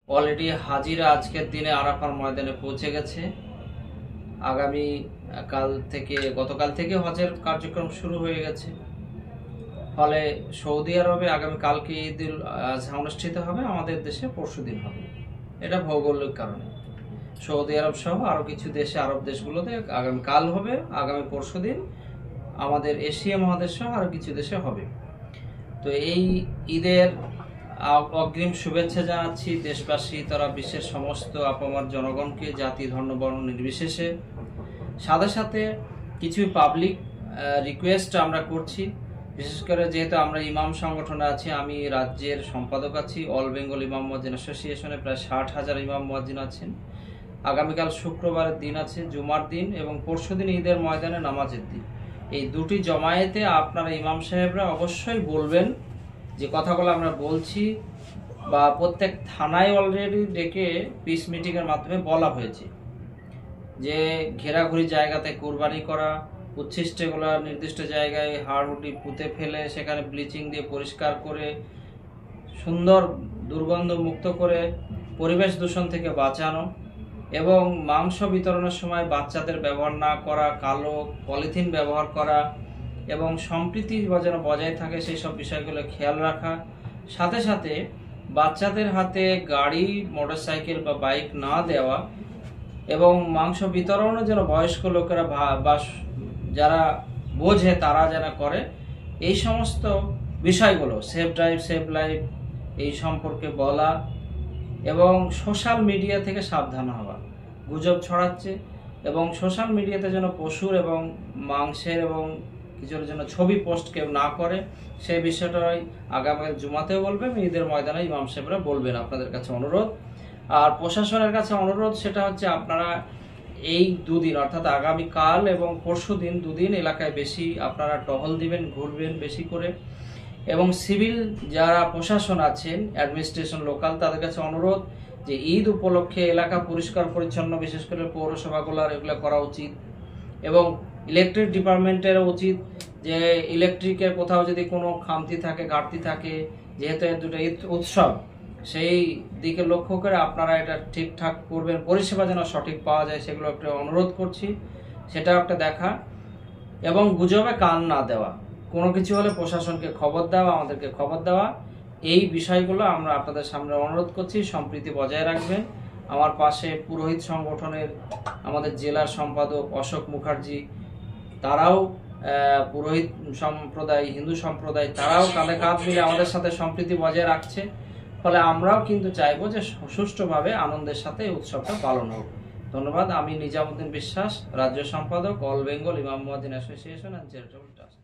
Already হাজিরা আজকের দিনে আরাফার ময়দানে পৌঁছে গেছে। আগামী গতকাল থেকে হজের কার্যক্রম শুরু হয়ে গেছে। ফলে সৌদি আরবে আগামী কালকে ঈদুল আজহা অনুষ্ঠিত হবে, আমাদের দেশে পরশুদিন হবে। এটা ভৌগোলিক কারণে সৌদি আরব সহ আরো কিছু দেশে, আরব দেশগুলোতে আগামী কাল হবে, আগামী পরশুদিন আমাদের এশিয়া মহাদেশ সহ আরো কিছু দেশে হবে। তো এই ঈদের অগ্রিম শুভেচ্ছা জানাচ্ছি দেশবাসী তথা বিশ্বের সমস্ত আপামর জনগণকে, জাতি ধর্ম বর্ণ নির্বিশেষে। সাথে সাথে কিছু পাবলিক রিকোয়েস্ট আমরা করছি, বিশেষ করে যেহেতু আমরা ইমাম সংগঠনে আছি, আমি রাজ্যের সম্পাদক আছি। অল বেঙ্গল ইমাম মুয়াজ্জিন অ্যাসোসিয়েশনে প্রায় 60,000 ইমাম মুয়াজ্জিন আছেন। আগামীকাল শুক্রবারের দিন আছে, জুমার দিন, এবং পরশুদিন ঈদের ময়দানে নামাজের দিন। এই দুটি জমায়েতে আপনারা ইমাম সাহেবরা অবশ্যই বলবেন যে কথাগুলো আমরা বলছি, বা প্রত্যেক থানায় অলরেডি ডেকে পিস মিটিংয়ের মাধ্যমে বলা হয়েছে যে ঘেরাঘুরি জায়গাতে কোরবানি করা, উচ্ছিষ্টগুলো নির্দিষ্ট জায়গায় হাড়হুডি পুঁতে ফেলে সেখানে ব্লিচিং দিয়ে পরিষ্কার করে সুন্দর দুর্গন্ধ মুক্ত করে পরিবেশ দূষণ থেকে বাঁচানো, এবং মাংস বিতরণের সময় বাচ্চাদের ব্যবহার না করা, কালো পলিথিন ব্যবহার করা, এবং সম্প্রীতি যেন বজায় থাকে সেই সব বিষয়গুলো খেয়াল রাখা। সাথে সাথে বাচ্চাদের হাতে গাড়ি, মোটরসাইকেল বা বাইক না দেওয়া, এবং মাংস বিতরণও যেন বয়স্ক লোকেরা বা যারা বোঝে তারা যেন করে। এই সমস্ত বিষয়গুলো সেফ ড্রাইভ সেভ লাইফ এই সম্পর্কে বলা, এবং সোশ্যাল মিডিয়া থেকে সাবধান হওয়া। গুজব ছড়াচ্ছে, এবং সোশ্যাল মিডিয়াতে যেন পশুর এবং মাংসের এবং কিছুর জন্য ছবি পোস্ট কেউ না করে, সেই বিষয়টাই আগামী জুমাতেও বলবেন, ঈদের ময়দানে ইমাম সাহেবরা বলবেন। আপনাদের কাছে অনুরোধ, আর প্রশাসনের কাছে অনুরোধ, সেটা হচ্ছে আপনারা এই দুদিন অর্থাৎ আগামীকাল এবং পরশুদিন দুদিন এলাকায় বেশি আপনারা টহল দিবেন, ঘুরবেন বেশি করে। এবং সিভিল যারা প্রশাসন আছেন, অ্যাডমিনিস্ট্রেশন লোকাল, তাদের কাছে অনুরোধ যে ঈদ উপলক্ষে এলাকা পরিষ্কার পরিচ্ছন্ন, বিশেষ করে পৌরসভাগুলোর এগুলো করা উচিত। এবং ইলেকট্রিক ডিপার্টমেন্টের উচিত যে ইলেকট্রিকের কোথাও যদি কোনো খামতি থাকে, ঘাটতি থাকে, যেহেতু দুটো ঈদ উৎসব, সেই দিকে লক্ষ্য করে আপনারা এটা ঠিকঠাক করবেন, পরিষেবা যেন সঠিক পাওয়া যায় সেগুলো একটা অনুরোধ করছি। সেটাও একটা দেখা, এবং গুজবে কান না দেওয়া, কোনো কিছু হলে প্রশাসনকে খবর দেওয়া, আমাদেরকে খবর দেওয়া, এই বিষয়গুলো আমরা আপনাদের সামনে অনুরোধ করছি। সম্প্রীতি বজায় রাখবেন। আমার পাশে পুরোহিত সংগঠনের আমাদের জেলার সম্পাদক অশোক মুখার্জি, তারাও পুরোহিত সম্প্রদায়, হিন্দু সম্প্রদায়, তারাও কাঁধে কাঁধ মিলে আমাদের সাথে সম্প্রীতি বজায় রাখছে। ফলে আমরাও কিন্তু চাইবো যে সুষ্ঠুভাবে আনন্দের সাথে এই উৎসবটা পালন হোক। ধন্যবাদ। আমি নিজামুদ্দিন বিশ্বাস, রাজ্য সম্পাদক, অল বেঙ্গল ইমাম মুয়াজ্জিন অ্যাসোসিয়েশন অ্যান্ড চ্যারিটেবল ট্রাস্ট।